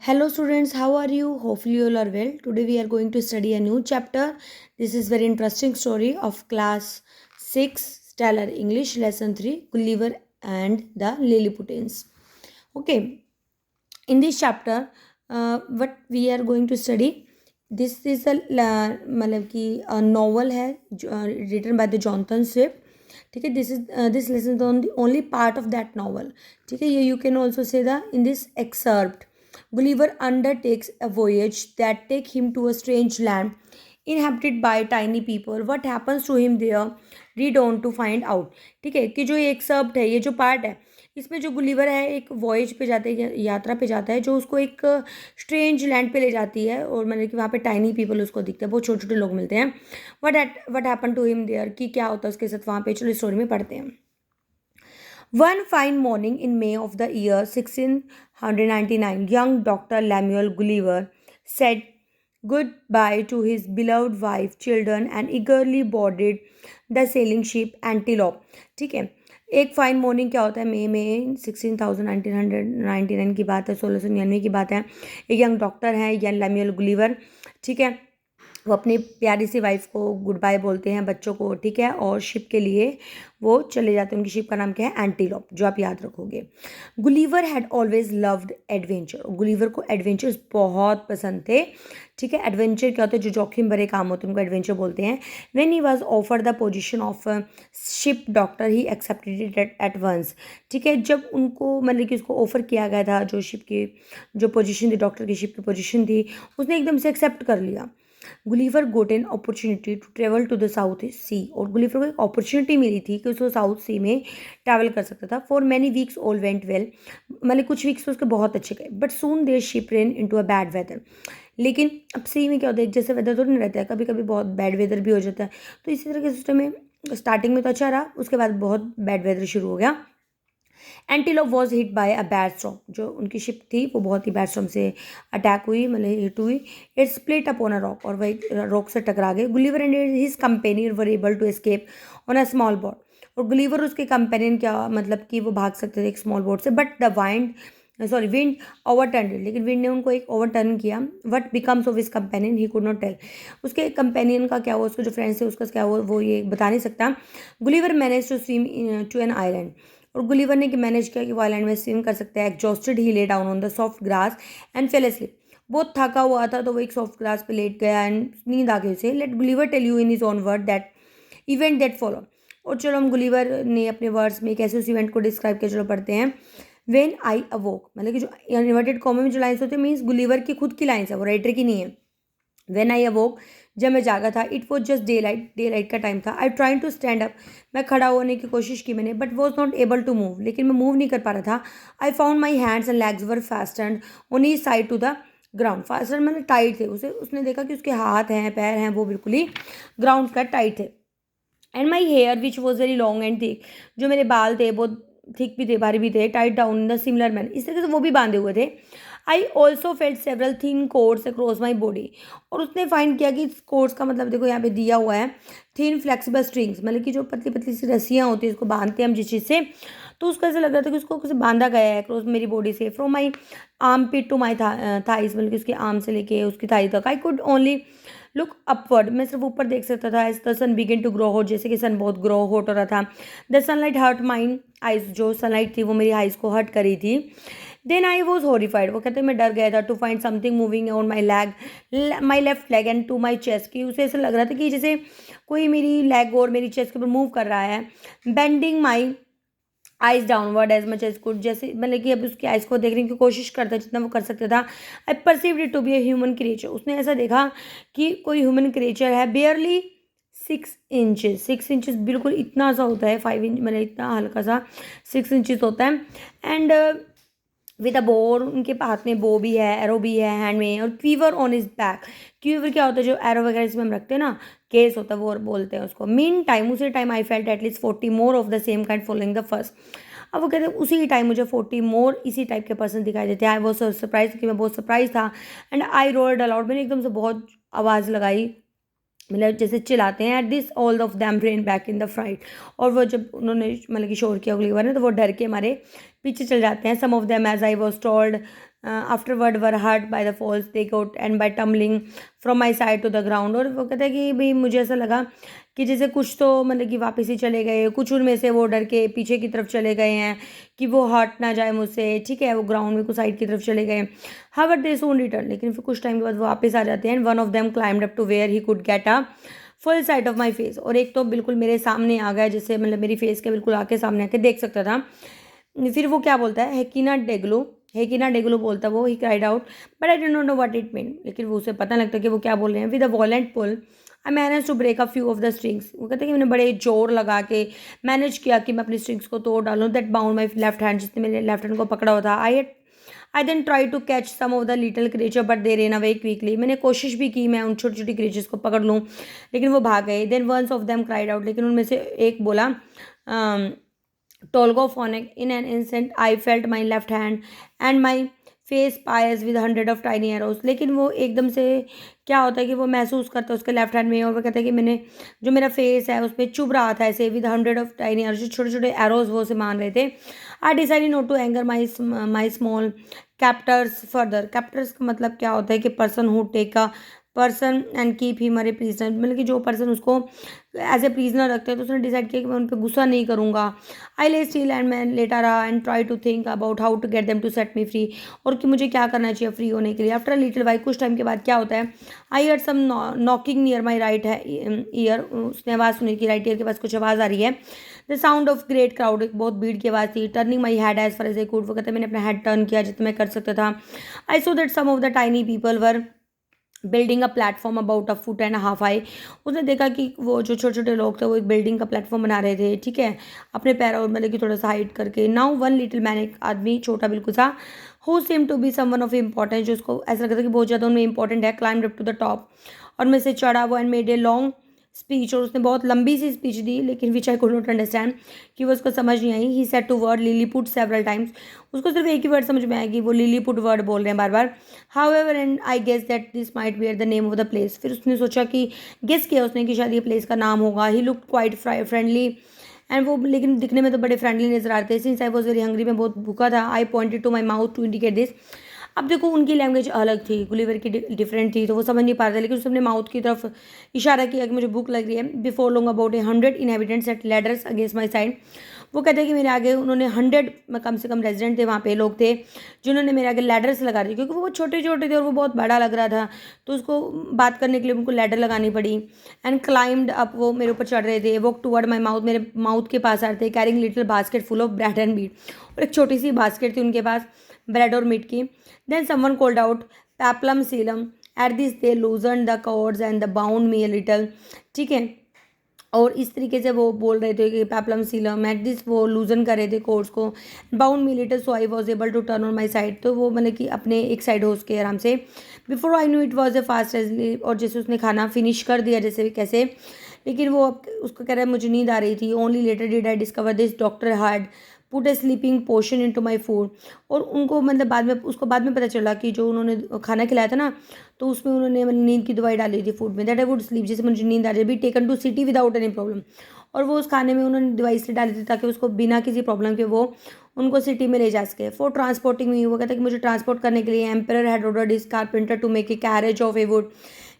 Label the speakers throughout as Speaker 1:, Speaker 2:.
Speaker 1: Hello students, how are you? Hopefully you all are well. Today we are going to study a new chapter. This is very interesting story of class 6 Stellar English lesson 3 Gulliver and the Lilliputians. Okay, in this chapter what we are going to study, this is a मतलब कि novel है written by the Jonathan Swift. ठीक है, this lesson is on the only part of that novel. ठीक है, you can also say the in this excerpt Gulliver undertakes a voyage that take him to a strange land inhabited by tiny people. What happens to him there? Read on to find out. ठीक है, कि जो ये excerpt है, ये जो part है, इसमें जो गुलिवर है एक वॉयज पे जाता है, यात्रा पे जाता है, जो उसको एक स्ट्रेंज लैंड पे ले जाती है और मतलब कि वहाँ पे टाइनी पीपल उसको दिखते हैं, बहुत छोटे छोटे लोग मिलते हैं. What happen to him there, कि क्या होता है उसके साथ वहाँ पे. चलो स्टोरी में पढ़ते हैं. One fine morning in May of the year 1699, young Dr. Lemuel Gulliver said goodbye to his beloved wife, children, and eagerly boarded the sailing ship Antelope. ठीक है, एक फाइन मॉर्निंग क्या होता है, मई में 1999 की बात है, 1699 की बात है. एक यंग डॉक्टर हैं यन लैमुअल गुलिवर. ठीक है, वो अपनी प्यारी सी वाइफ को गुड बाय बोलते हैं, बच्चों को. ठीक है, और शिप के लिए वो चले जाते हैं. उनकी शिप का नाम क्या है? एंटीलोप, जो आप याद रखोगे. Gulliver had always loved adventure. Gulliver को एडवेंचर्स बहुत पसंद थे. ठीक है, एडवेंचर क्या होता है? जो जोखिम भरे काम होते हैं उनको एडवेंचर बोलते हैं. When he was offered the position of ship doctor he accepted it at once. ठीक है, जब उनको मतलब कि उसको ऑफर किया गया था, जो शिप की जो पोजीशन थी, डॉक्टर की शिप की पोजीशन थी, उसने एकदम से एक्सेप्ट कर लिया. Gulliver got an opportunity to travel to the south sea. और गुलिवर को एक अपॉर्चुनिटी मिली थी कि उसको साउथ सी में ट्रैवल कर सकता था. For many weeks all went well. मतलब कुछ वीक्स तो उसके बहुत अच्छे गए. But soon there ship ran into a bad weather. लेकिन अब सी में क्या होता है, जैसे वेदर तो नहीं रहता है, कभी कभी बहुत बैड वेदर भी हो जाता है. तो इसी तरह के सिस्टम में स्टार्टिंग में तो अच्छा रहा, उसके बाद बहुत बैड वेदर शुरू हो गया. Antelope was hit by a bad storm. जो उनकी शिप थी वो बहुत ही बैड स्टॉर्म से अटैक हुई, मतलब हिट हुई. It split upon a rock, और वही रॉक से टकरा गए. Gulliver and his companion were able to escape on a small boat. और गुलिवर उसके कंपेनियन क्या मतलब कि वो भाग सकते थे एक स्मॉल बोट से. But the wind overturn. लेकिन विंड ने उनको एक ओवरटर्न किया. What becomes of his companion he could not tell. उसके कंपेनियन का क्या हुआ, उसके जो फ्रेंड्स थे उसका क्या हुआ, वो ये बता नहीं सकता. Gulliver manage to swim to an island. और गुलिवर ने मैनेज किया कि वो आइलैंड में स्विम कर सकता है. Exhausted he lay down on the soft grass and fell asleep. बहुत थका हुआ था तो वो एक सॉफ्ट ग्रास पे लेट गया एंड नींद आ गई उसे. Let Gulliver tell you in his own word that event that follow. और चलो हम गुलिवर ने अपने वर्ड्स में कैसे उस इवेंट को डिस्क्राइब किया, चलो पढ़ते हैं. वेन आई अवोक, मतलब कि जो इन्वर्टेड कॉमे में जो लाइन्स होते हैं मीन्स गुलिवर की खुद की लाइन्स है, वो राइटर की नहीं है. वेन आई अवोक, जब मैं जागा था. It was just daylight का टाइम था. I trying to stand up, मैं खड़ा होने की कोशिश की मैंने. But was not able to move, लेकिन मैं मूव नहीं कर पा रहा था. I found my hands and legs were fastened on each side to the ground. Fasten मतलब टाइट थे. उसने देखा कि उसके हाथ हैं, पैर हैं, वो बिल्कुल ही ग्राउंड का टाइट थे. And my hair which was very long and thick, जो मेरे बाल थे बहुत थिक भी थे, भारी भी थे. Tight down in the similar man, इस तरीके से वो भी बांधे हुए थे. I also felt several thin codes across my body. और उसने फाइंड किया कि कोड्स का मतलब देखो यहाँ पे दिया हुआ है थिन फ्लेक्सिबल स्ट्रिंग्स, मतलब कि जो पतली पतली सी रस्सियाँ होती है उसको बांधते हैं हम जिस चीज़ से. तो उसको ऐसा लग रहा था कि उसको कैसे बांधा गया है अक्रॉस मेरी बॉडी से. From my arm pit to my thighs, मतलब कि उसके आर्म से लेके उसकी थाई तक. I could only look upward, मैं सिर्फ ऊपर देख सकता था. As the sun begin to grow hot, जैसे कि सन बहुत ग्रो हॉट हो रहा था. The sunlight hurt mine eyes, जो सनलाइट थी वो मेरी आइज को हर्ट करी थी. देन आई वॉज हॉरिफाइड, वो कहते हैं मैं डर गया था. To find something moving on my left leg and to my chest, की उसे ऐसा लग रहा था कि जैसे कोई मेरी लेग और मेरी चेस्ट के ऊपर मूव कर रहा है. Bending my eyes downward as much as could, जैसे मतलब कि अब उसकी आइज को देखने की कोशिश करता जितना वो कर सकता था. I perceived it to be a human creature, उसने ऐसा देखा कि कोई ह्यूमन क्रिएचर है. बेयरली 6 इंचेस बिल्कुल इतना सा होता है. 5 इंच मतलब इतना हल्का सा 6 इंचेस होता है. एंड विद अ बोर, उनके हाथ में बो भी है, एरो भी है हैंड में. और quiver on is back. Quiver क्या होता है, जो एरो वगैरह इसमें हम रखते हैं ना, केस होता है, वो बोलते हैं उसको. मीन टाइम, उसी time I felt at least 40 more of the same kind following the first. अब वो कहते हैं उसी टाइम मुझे 40 मोर इसी टाइप के पर्सन दिखाई देते हैं. आई वॉज सरप्राइज, कि मैं बहुत सरप्राइज था. एंड आई रोल्ड अलाउड, मैंने एकदम से बहुत आवाज़ लगाई, मतलब जैसे चिल्लाते हैं. At this all of them ran back in the fright. और वो जब उन्होंने मतलब कि शोर किया अगली बार ना, तो वो डर के मारे पीछे चल जाते हैं. Some of them as I was told afterward were hurt by the falls they got and by tumbling from my side to the ground। और वो कहता है कि भाई मुझे ऐसा लगा कि जैसे कुछ तो मतलब कि वापस ही चले गए, कुछ उनमें से वो डर के पीछे की तरफ चले गए हैं कि वो हट ना जाए मुझसे, ठीक है, वो ग्राउंड में कुछ साइड की तरफ चले गए। हाउएवर दे सून रिटर्न, लेकिन फिर कुछ टाइम के बाद वो वापस आ जाते हैं। And one of them climbed up to where he could get a full side of my face, और एक तो बिल्कुल मेरे सामने आ गया, जिससे मतलब मेरी फेस के बिल्कुल आके सामने आके देख सकता था। फिर वो क्या बोलता है, हेकिना डेगलो बोलता वो, he cried out but I don't know what it mean, लेकिन वो उसे पता लगता कि वो क्या बोल रहे हैं। With a violent pull I manage to break a few of the strings, वो कहते हैं कि मैंने बड़े जोर लगा के मैनेज किया कि मैं अपनी स्ट्रिंग्स को तोड़ डालूँ। That bound my left hand, जिसने मेरे लेफ्ट हैंड को पकड़ा हुआ था। I then try to catch some of the little creature but they ran away quickly, मैंने कोशिश भी की मैं उन छोटी छोटी क्रिएचर्स को पकड़ लूँ, लेकिन वो भाग गए। Then once of them cried out, लेकिन उनमें से एक बोला, Tolgophonic. In an instant, I felt my left hand and my face pierce with 100 of tiny arrows, लेकिन वो एकदम से क्या होता है कि वो महसूस करता है उसके लेफ्ट हैंड में, और वो कहता है कि मैंने जो मेरा फेस है उस पर चुभ रहा था ऐसे विद 100 ऑफ टाइनी एरोज, छोटे छोटे एरोज वो से मान रहे थे। I decided not to anger my small captors further. Captors का मतलब क्या होता है कि person who take a person and keep him a prisoner, मतलब कि जो पर्सन उसको एज ए प्रिजनर रखते हैं, तो उसने डिसाइड किया कि मैं उन पर गुस्सा नहीं करूँगा। आई ले स्टिल एंड मैं लेटा रहा and try to think about how to get them to set me free, और कि मुझे क्या करना चाहिए फ्री होने के लिए। आफ्टर लिटिल वाइल, कुछ टाइम के बाद क्या होता है, I heard some knocking near my right है ईयर, उसने आवाज़ सुनी कि राइट ईयर के पास कुछ आवाज़ आ रही है। The sound of great crowd, एक बहुत भीड़ की आवाज़ थी। Turning my head as far as I could, वो कहते मैंने अपना हेड टर्न किया जितना मैं कर सकता था। I saw that some of the tiny people were building a platform about a foot and half high, उसने देखा कि वो जो छोटे छोटे लोग थे वो एक बिल्डिंग का प्लेटफॉर्म बना रहे थे, ठीक है, अपने पैरों मतलब कि थोड़ा सा हाइट करके। नाउ वन लिटिल मैन, एक आदमी छोटा बिल्कुल सा, who seem to be someone of importance, जो उसको ऐसा लगता था कि बहुत ज़्यादा उनमें इंपॉर्टेंट है, climbed up to the top, और मैं से चढ़ा वो and made a long speech, और उसने बहुत लंबी सी स्पीच दी, लेकिन which I could not understand, कि वो उसको समझ नहीं आई। He said to word Lilliput several times, उसको सिर्फ एक ही वर्ड समझ में आएगी, वो लिलीपुट वर्ड बोल रहे हैं बार बार। However and I guess that this might be at the name of the place, फिर उसने सोचा कि गेस किया उसने कि शायद ये प्लेस का नाम होगा। ही लुक क्वाइट फ्रेंडली एंड वो लेकिन दिखने में तो बड़े फ्रेंडली नजर आ रहे थे। Since I was very hungry, मैं बहुत भूखा था। I pointed to my mouth to indicate this, अब देखो उनकी लैंग्वेज अलग थी, गुलिवर की डिफरेंट थी, तो वो समझ नहीं पा रहे थे, लेकिन उसने अपने माउथ की तरफ इशारा किया कि मुझे भूख लग रही है। Before long about 100 inhabitants at ladders against my side, वो कहते हैं कि मेरे आगे उन्होंने 100 कम से कम रेजिडेंट थे वहाँ पे, लोग थे जिन्होंने मेरे आगे लैडर्स लगा दी, क्योंकि वो छोटे छोटे थे और वो बहुत बड़ा लग रहा था, तो उसको बात करने के लिए उनको लैडर लगानी पड़ी। एंड क्लाइम्ड अप, वो मेरे ऊपर चढ़ रहे थे। वॉक टूवर्ड माई माउथ, मेरे माउथ के पास आ रहे थे। Carrying little basket full of bread and meat, और एक छोटी सी बास्केट थी उनके पास ब्रेड और मीट की। देन समवन कॉल्ड आउट पैपलम सीलम, at this they loosen the cords and the bound me a little, ठीक है, और इस तरीके से वो बोल रहे थे कि पैपलम सीलम, एट दिस वो लूजन कर रहे थे कोर्स को, bound me little, so I was able to turn on my side, तो वो मतलब कि अपने एक साइड हो उसके आराम से। Before I knew it was a fast एज, और जैसे उसने खाना फिनिश कर दिया जैसे भी कैसे, लेकिन वो उसको कह रहा है मुझे नींद आ रही थी। Only later did I discover this doctor had put a sleeping potion into my food, और उनको मतलब बाद में उसको बाद में पता चला कि जो उन्होंने खाना खिलाया था ना, तो उसमें उन्होंने मतलब नींद की दवाई डाली थी फूड में, दैट आई वुड स्लीप, जैसे मुझे नींद आ रही be taken to city without any problem, और वो उस खाने में उन्होंने दवाई इसलिए डाली थी ताकि उसको बिना किसी प्रॉब्लम के वो उनको सिटी में ले जा सके। फॉर ट्रांसपोर्टिंग मी, वो कहता है कि मुझे ट्रांसपोर्ट करने के लिए emperor had ordered his carpenter to make a carriage of a wood,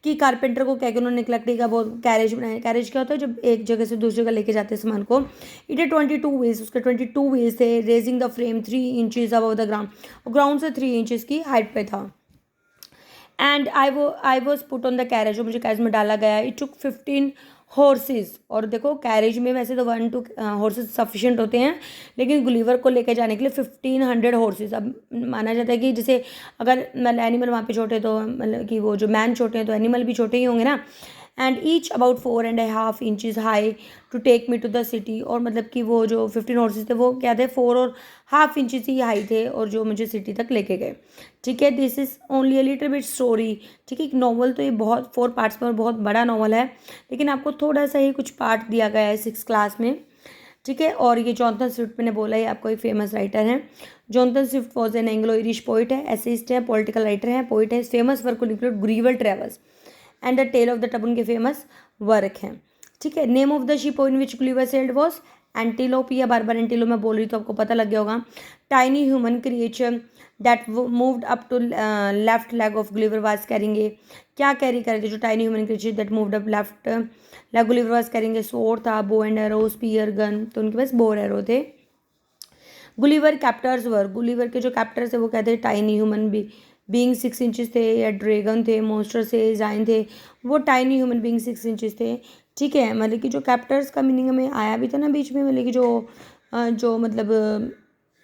Speaker 1: कि कारपेंटर को क्या कि उन्होंने एक लकड़ी का बहुत कैरेज बनाया। कैरेज क्या होता है, जब एक जगह से दूसरी जगह लेके जाते हैं सामान को। इट ए 22 व्हील्स, उसके 22 व्हील्स थे। Raising the frame 3 inches above the ground, ground से 3 इंचज की हाइट पे था। And I was put on the carriage, और मुझे कैरेज में डाला गया। इट टुक 15 हॉर्सेज, और देखो कैरेज में वैसे तो 1-2 हॉर्सेज सफिशिएंट होते हैं, लेकिन गुलिवर को लेकर जाने के लिए 1500 हॉर्सेज। अब माना जाता है कि जैसे अगर मतलब एनिमल वहाँ पे छोटे, तो मतलब कि वो जो मैन छोटे हैं तो एनिमल भी छोटे ही होंगे ना। And each about 4.5 inches high to take me to the city, और मतलब कि वो जो 15 हॉर्सेज थे वो क्या थे, 4.5 इंचज ही हाई थे, और जो मुझे सिटी तक लेके गए, ठीक है। This is only a little bit story, ठीक है। एक नॉवल तो ये बहुत 4 पार्ट्स में और बहुत बड़ा नॉवल है, लेकिन आपको थोड़ा सा ही कुछ पार्ट दिया गया है 6th क्लास में, ठीक है। और ये जॉनथन स्विफ्ट, मैंने बोला है आपको, एक फेमस राइटर हैं। Jonathan Swift was an Anglo Irish poet है, एसेइस्ट है, पॉलिटिकल राइटर है, पोइट है। Famous work will include Gulliver's travels and the tale of the tub, उनके फेमस वर्क हैं, ठीक है। Name of the ship in which Gulliver sailed was Antelope या बार बार एंटीलोप मैं बोल रही तो आपको पता लग गया होगा। Tiny human creature that moved up to left leg of Gulliver was carrying, क्या कैरी कर रहे थे जो tiny human creature that moved up left leg Gulliver was carrying, sword था, bow and arrow, spear, gun, तो उनके पास बो और एरो थे। गुलिवर कैप्टर्स वर, गुलिवर के जो कैप्टर्स थे वो कहते हैं टाइनी ह्यूमन बीइंग 6 इंचेस थे, या ड्रैगन थे, मोस्टर थे, जाइन थे, वो टाइनी ह्यूमन बीइंग 6 इंचेस थे। ठीक है, मतलब कि जो कैप्टर्स का मीनिंग हमें आया भी था ना बीच में, मतलब कि जो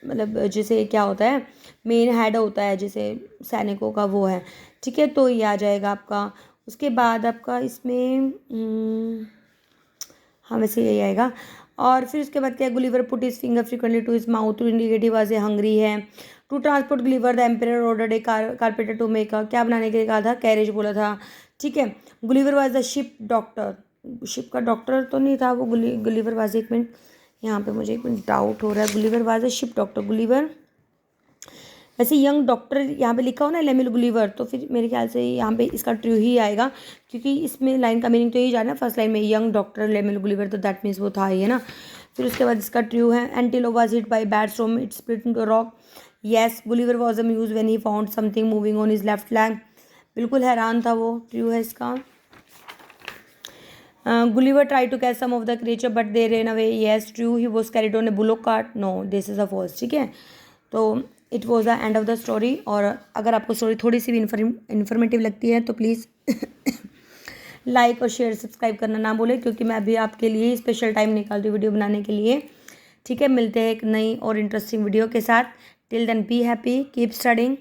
Speaker 1: मतलब जैसे क्या होता है, मेन हेड होता है जैसे सैनिकों का, वो है। ठीक है, तो ये आ जाएगा आपका। उसके बाद आपका इसमें हाँ वैसे यही आएगा। और फिर उसके बाद क्या, Gulliver put is finger frequently to his mouth to indicative was a hungry है। To transport Gulliver the emperor ordered a carpenter to make, क्या बनाने के लिए कहा था, कैरेज बोला था। ठीक है, Gulliver was the ship doctor, ship का डॉक्टर तो नहीं था वो, गुलिवर वाज, एक मिनट यहाँ पे मुझे एक मिनट डाउट हो रहा है, Gulliver was a ship doctor, Gulliver वैसे यंग डॉक्टर यहाँ पे लिखा हो ना लेमिल गुलिवर, तो फिर मेरे ख्याल से यहाँ पे इसका ट्रू ही आएगा, क्योंकि इसमें लाइन का मीनिंग तो यही जाना, फर्स्ट लाइन में यंग डॉक्टर लेमिल गुलिवर, तो दैट मीन्स वो था ही है ना। फिर उसके बाद इसका ट्रू है, Antelope was hit by bad storm, it split into rock. Yes, Gulliver was amused when he found something moving on his left flank, बिल्कुल हैरान था वो, ट्रू है इसका। Gulliver try to catch some of the creature but they ran away, yes true, he was carried on a bullock cart, no this is a false. ठीक है, तो it was the end of the story. और अगर आपको story थोड़ी सी भी informative लगती है तो प्लीज़ लाइक और शेयर सब्सक्राइब करना ना भूलें, क्योंकि मैं अभी आपके लिए स्पेशल टाइम निकालती हूँ वीडियो बनाने के लिए। ठीक है, मिलते हैं एक नई और इंटरेस्टिंग वीडियो के साथ। Till then be happy, keep studying.